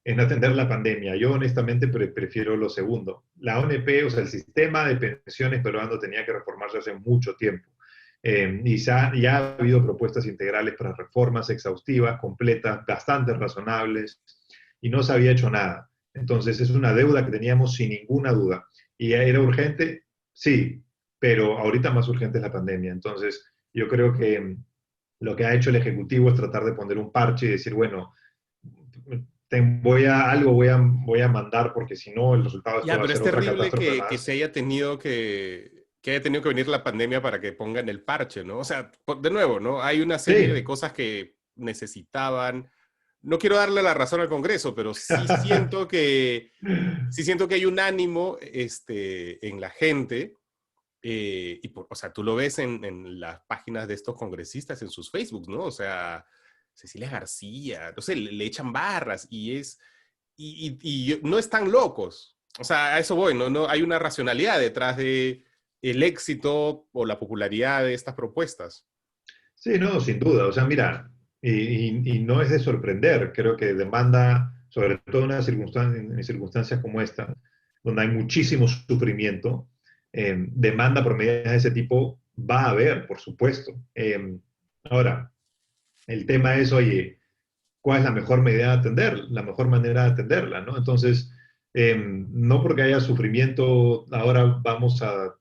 en atender la pandemia? Yo honestamente prefiero lo segundo. La ONP, o sea, el sistema de pensiones peruano tenía que reformarse hace mucho tiempo. Y ya ha habido propuestas integrales para reformas exhaustivas, completas, bastante razonables, y no se había hecho nada. Entonces es una deuda que teníamos sin ninguna duda. ¿Y era urgente? Sí, pero ahorita más urgente es la pandemia. Entonces, yo creo que lo que ha hecho el Ejecutivo es tratar de poner un parche y decir, bueno, voy a mandar porque si no el resultado de esto Ya, va a pero es ser otra terrible catástrofe que más. se haya tenido que haya tenido que venir la pandemia para que pongan el parche, ¿no? O sea, de nuevo, ¿no? Hay una serie de Sí, cosas que necesitaban no quiero darle la razón al Congreso, pero sí siento que hay un ánimo en la gente. O sea, tú lo ves en las páginas de estos congresistas, en sus Facebook, ¿no? O sea, Cecilia García, no sé, le echan barras y no están locos. O sea, a eso voy, ¿no? No hay una racionalidad detrás de el éxito o la popularidad de estas propuestas. Sí, no, sin duda. O sea, mira, y no es de sorprender, creo que demanda, sobre todo en circunstancias como esta, donde hay muchísimo sufrimiento, demanda por medidas de ese tipo va a haber, por supuesto. Ahora, el tema es, oye, ¿cuál es la mejor medida de atender, la mejor manera de atenderla, ¿no? Entonces, no porque haya sufrimiento, ahora vamos a,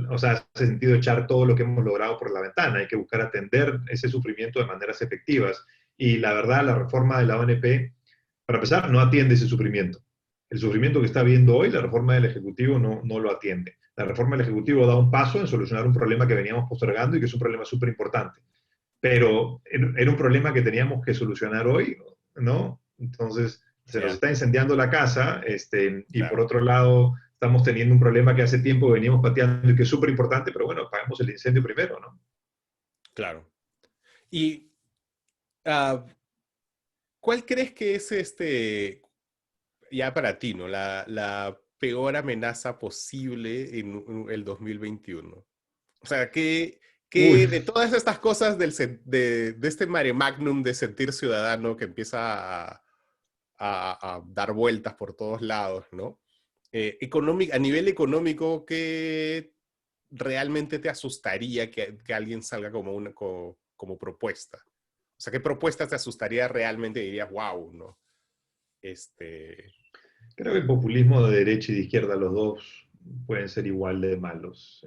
o sea, hace sentido echar todo lo que hemos logrado por la ventana, hay que buscar atender ese sufrimiento de maneras efectivas. Y la verdad, la reforma de la ONP, para empezar, no atiende ese sufrimiento. El sufrimiento que está viendo hoy, la reforma del Ejecutivo no lo atiende. La reforma del Ejecutivo da un paso en solucionar un problema que veníamos postergando y que es un problema súper importante, pero era un problema que teníamos que solucionar hoy, ¿no? Entonces, se nos Ya, está incendiando la casa, y por claro, otro lado, estamos teniendo un problema que hace tiempo veníamos pateando y que es súper importante, pero bueno, apagamos el incendio primero, ¿no? claro. ¿Y ah, cuál crees que es ya para ti, ¿no? La peor amenaza posible en el 2021. O sea, Uy, que de todas estas cosas de este mare magnum de sentir ciudadano que empieza a dar vueltas por todos lados, ¿no? A nivel económico, ¿qué realmente te asustaría que alguien salga como propuesta? O sea, ¿qué propuestas te asustaría realmente? Dirías, wow, ¿no? Este, creo que el populismo de derecha y de izquierda, los dos pueden ser igual de malos.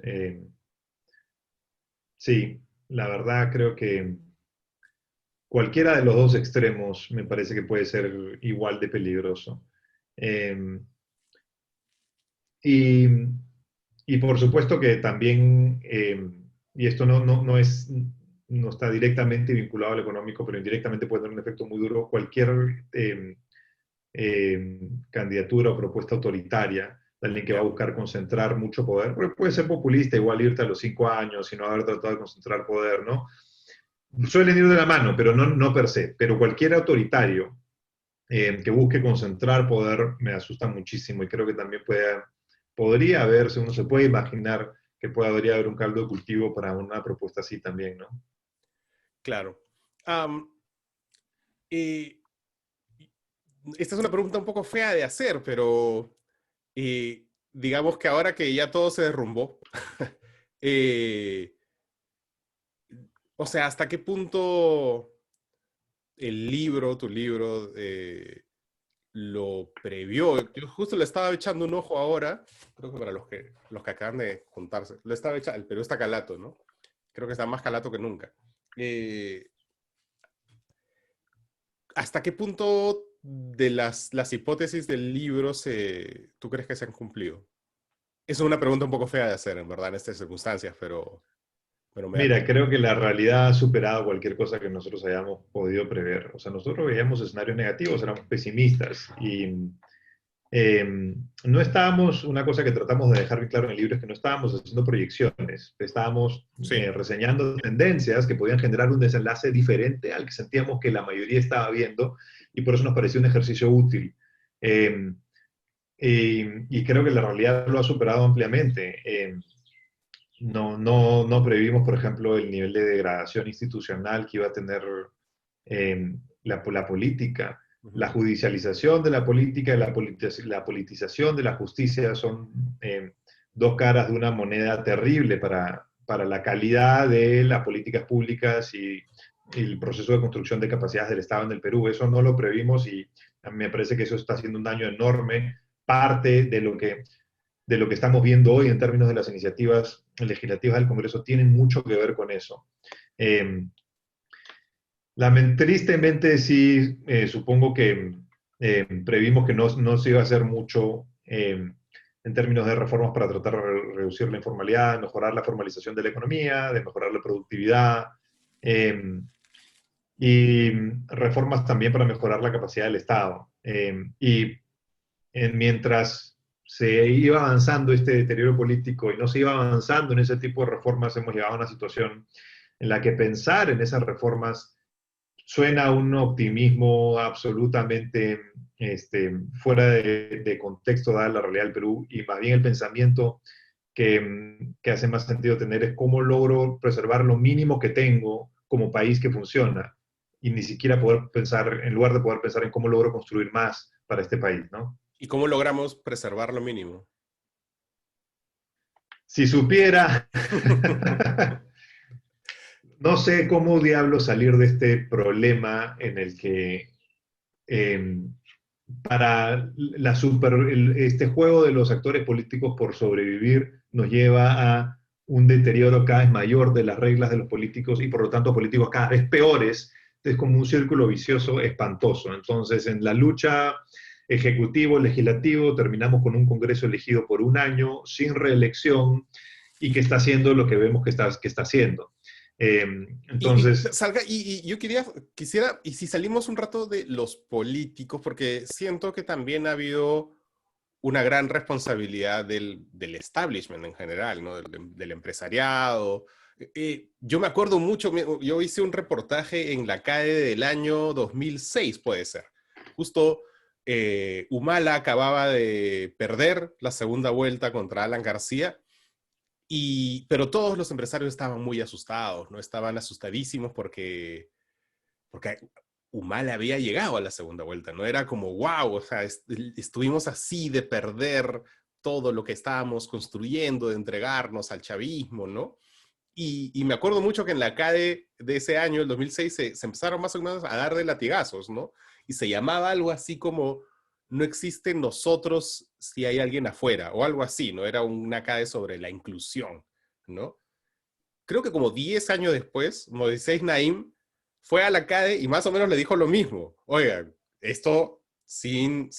Sí, la verdad creo que cualquiera de los dos extremos me parece que puede ser igual de peligroso. Eh, Y, y por supuesto que también, y esto no está directamente vinculado al económico, pero indirectamente puede tener un efecto muy duro, cualquier candidatura o propuesta autoritaria de alguien que va a ya, buscar concentrar mucho poder, porque puede ser populista, igual irte a los 5 años y no haber tratado de concentrar poder, ¿no? Suelen ir de la mano, pero no per se. Pero cualquier autoritario que busque concentrar poder me asusta muchísimo y creo que también podría haberse, uno se puede imaginar que podría haber un caldo de cultivo para una propuesta así también, ¿no? claro. Am, eh, Esta es una pregunta un poco fea de hacer, pero digamos que ahora que ya todo se derrumbó, eh, o sea, ¿hasta qué punto tu libro, lo previó? Yo justo le estaba echando un ojo ahora, creo que para los que acaban de juntarse, le estaba echando, el Perú está calato, ¿no? Creo que está más calato que nunca. Eh, ¿Hasta qué punto de las hipótesis del libro tú crees que se han cumplido? Es una pregunta un poco fea de hacer, en verdad, en estas circunstancias, pero me da Mira, curiosidad. creo que la realidad ha superado cualquier cosa que nosotros hayamos podido prever. O sea, nosotros veíamos escenarios negativos, éramos pesimistas y no estábamos, una cosa que tratamos de dejar bien claro en el libro es que no estábamos haciendo proyecciones, estábamos Sí, reseñando tendencias que podían generar un desenlace diferente al que sentíamos que la mayoría estaba viendo y por eso nos pareció un ejercicio útil. Eh, y creo que la realidad lo ha superado ampliamente. No previmos, por ejemplo, el nivel de degradación institucional que iba a tener la política. La ujú, judicialización de la política y la politización de la justicia son dos caras de una moneda terrible para la calidad de las políticas públicas y el proceso de construcción de capacidades del Estado en el Perú. Eso no lo previmos y a mí me parece que eso está haciendo un daño enorme. Parte de lo que estamos viendo hoy en términos de las iniciativas legislativas del Congreso tienen mucho que ver con eso. Eh, Tristemente sí, supongo que previmos que no se iba a hacer mucho en términos de reformas para tratar de reducir la informalidad, mejorar la formalización de la economía, de mejorar la productividad. Eh, y reformas también para mejorar la capacidad del Estado. Mientras se iba avanzando este deterioro político y no se iba avanzando en ese tipo de reformas, hemos llegado a una situación en la que pensar en esas reformas suena a un optimismo absolutamente fuera de contexto dada la realidad del Perú, y más bien el pensamiento que hace más sentido tener es cómo logro preservar lo mínimo que tengo como país que funciona, y ni siquiera poder pensar, en lugar de poder pensar en cómo logro construir más para este país, ¿no? ¿Y cómo logramos preservar lo mínimo? Si supiera, no sé cómo diablo salir de este problema en el que eh, para este juego de los actores políticos por sobrevivir nos lleva a un deterioro cada vez mayor de las reglas de los políticos y por lo tanto políticos cada vez peores. Es como un círculo vicioso espantoso. Entonces, en la lucha ejecutivo-legislativo terminamos con un Congreso elegido por un año, sin reelección, y que está haciendo lo que vemos que está haciendo. Eh, entonces, Y yo quisiera, y si salimos un rato de los políticos, porque siento que también ha habido una gran responsabilidad del establishment en general, ¿no? Del empresariado. Yo me acuerdo mucho, yo hice un reportaje en la CADE del año 2006, puede ser. Justo Humala acababa de perder la segunda vuelta contra Alan García, pero todos los empresarios estaban muy asustados, ¿no? Estaban asustadísimos porque Humala había llegado a la segunda vuelta, ¿no? Era como, wow, o sea, estuvimos así de perder todo lo que estábamos construyendo, de entregarnos al chavismo, ¿no? Y me acuerdo mucho que en la CADE de ese año, el 2006, se empezaron más o menos a dar de latigazos, ¿no? Y se llamaba algo así como, no existe nosotros si hay alguien afuera, o algo así, ¿no? Era una CADE sobre la inclusión, ¿no? Creo que como 10 años después, Moisés Naim fue a la CADE y más o menos le dijo lo mismo. Oigan, esto si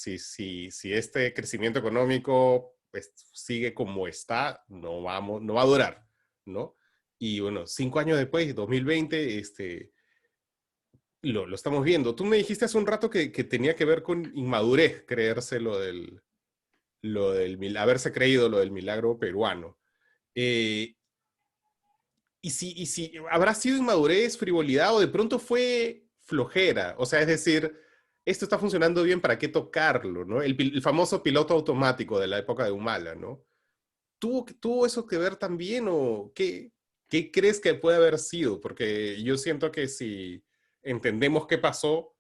este crecimiento económico pues, sigue como está, no va a durar, ¿no? Y bueno, 5 años después, 2020, lo estamos viendo. Tú me dijiste hace un rato que tenía que ver con inmadurez, creerse haberse creído lo del milagro peruano. Eh, y si habrá sido inmadurez, frivolidad o de pronto fue flojera. O sea, es decir, esto está funcionando bien, ¿para qué tocarlo? ¿No? El famoso piloto automático de la época de Humala, ¿no? ¿Tuvo eso que ver también o qué crees que puede haber sido? Porque yo siento que si entendemos qué pasó,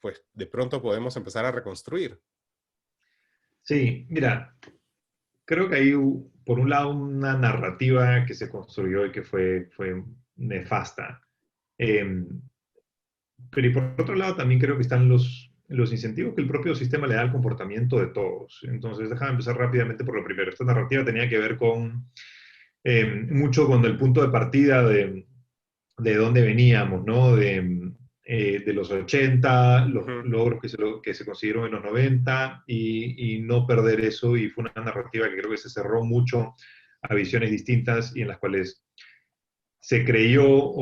pues de pronto podemos empezar a reconstruir. sí, mira, creo que hay, por un lado, una narrativa que se construyó y que fue nefasta. Eh, pero y por otro lado, también creo que están los incentivos que el propio sistema le da al comportamiento de todos. Entonces, déjame empezar rápidamente por lo primero. Esta narrativa tenía que ver con mucho con el punto de partida de dónde veníamos, ¿no? De los 80, Uh los -huh. logros que se consiguieron en los 90 y no perder eso. Y fue una narrativa que creo que se cerró mucho a visiones distintas y en las cuales se creyó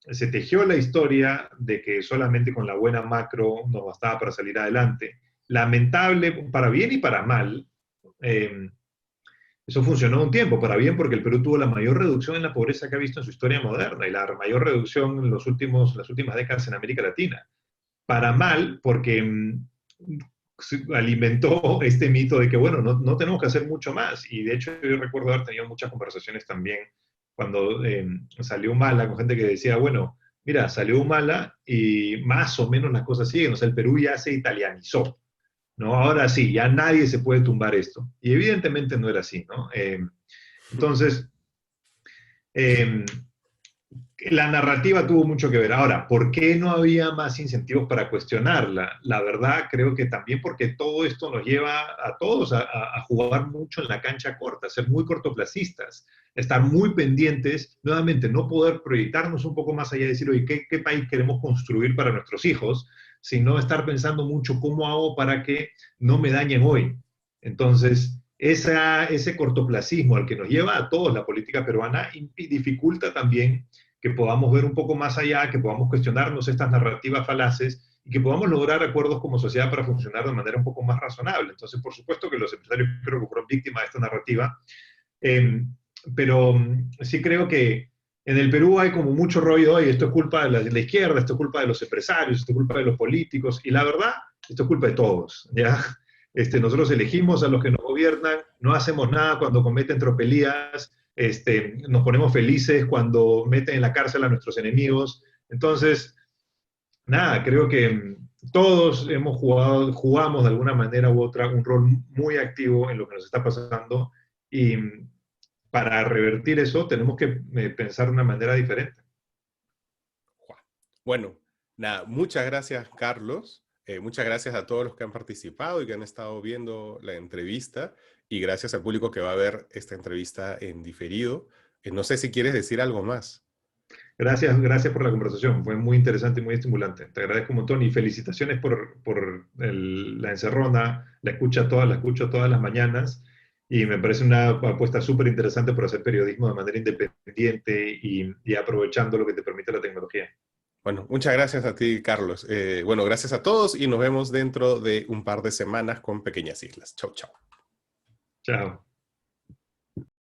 se tejió la historia de que solamente con la buena macro nos bastaba para salir adelante. Lamentable, para bien y para mal, eh, eso funcionó un tiempo, para bien porque el Perú tuvo la mayor reducción en la pobreza que ha visto en su historia moderna y la mayor reducción en las últimas décadas en América Latina. Para mal porque alimentó este mito de que, bueno, no tenemos que hacer mucho más. Y de hecho yo recuerdo haber tenido muchas conversaciones también cuando salió Humala con gente que decía, bueno, mira, salió Humala y más o menos las cosas siguen. O sea, el Perú ya se italianizó, ¿no? Ahora sí, ya nadie se puede tumbar esto. Y evidentemente no era así, ¿no? Entonces, eh, la narrativa tuvo mucho que ver. Ahora, ¿por qué no había más incentivos para cuestionarla? La verdad, creo que también porque todo esto nos lleva a todos a jugar mucho en la cancha corta, a ser muy cortoplacistas, estar muy pendientes, nuevamente, no poder proyectarnos un poco más allá y decir, oye, ¿qué país queremos construir para nuestros hijos? Sino estar pensando mucho cómo hago para que no me dañen hoy. Entonces, ese cortoplacismo al que nos lleva a todos la política peruana dificulta también que podamos ver un poco más allá, que podamos cuestionarnos estas narrativas falaces y que podamos lograr acuerdos como sociedad para funcionar de manera un poco más razonable. Entonces, por supuesto que los empresarios creo que fueron víctimas de esta narrativa, eh, pero sí creo que en el Perú hay como mucho rollo, y esto es culpa de la izquierda, esto es culpa de los empresarios, esto es culpa de los políticos, y la verdad, esto es culpa de todos, ¿ya? Nosotros elegimos a los que nos gobiernan, no hacemos nada cuando cometen tropelías, nos ponemos felices cuando meten en la cárcel a nuestros enemigos. Entonces, nada, creo que todos jugamos de alguna manera u otra un rol muy activo en lo que nos está pasando y para revertir eso tenemos que pensar de una manera diferente. Bueno, nada, muchas gracias, Carlos. Muchas gracias a todos los que han participado y que han estado viendo la entrevista. Y gracias al público que va a ver esta entrevista en diferido. No sé si quieres decir algo más. Gracias por la conversación, fue muy interesante y muy estimulante. Te agradezco un montón y felicitaciones por la encerrona, la escucho todas las mañanas y me parece una apuesta súper interesante por hacer periodismo de manera independiente y aprovechando lo que te permite la tecnología. Bueno, muchas gracias a ti, Carlos. Bueno, gracias a todos y nos vemos dentro de un par de semanas con Pequeñas Islas. Chau, chau. Chao.